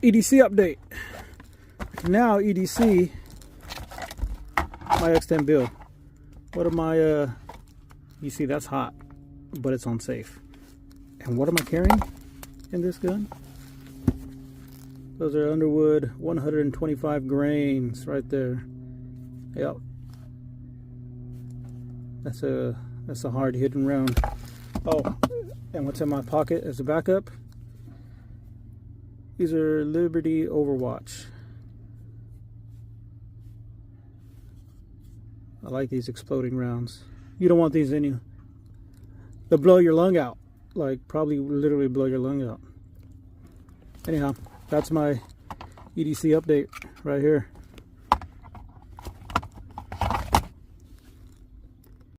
EDC update. Now EDC my X10 build. What am I, you see that's hot, but it's unsafe. And what am I carrying in this gun? Those are Underwood 125 grains right there. Yep. That's a hard hitting round. Oh, and what's in my pocket as a backup? These are Liberty Overwatch. I like these exploding rounds. You don't want these in you. They'll blow your lung out. Like, probably literally blow your lung out. Anyhow, that's my EDC update right here.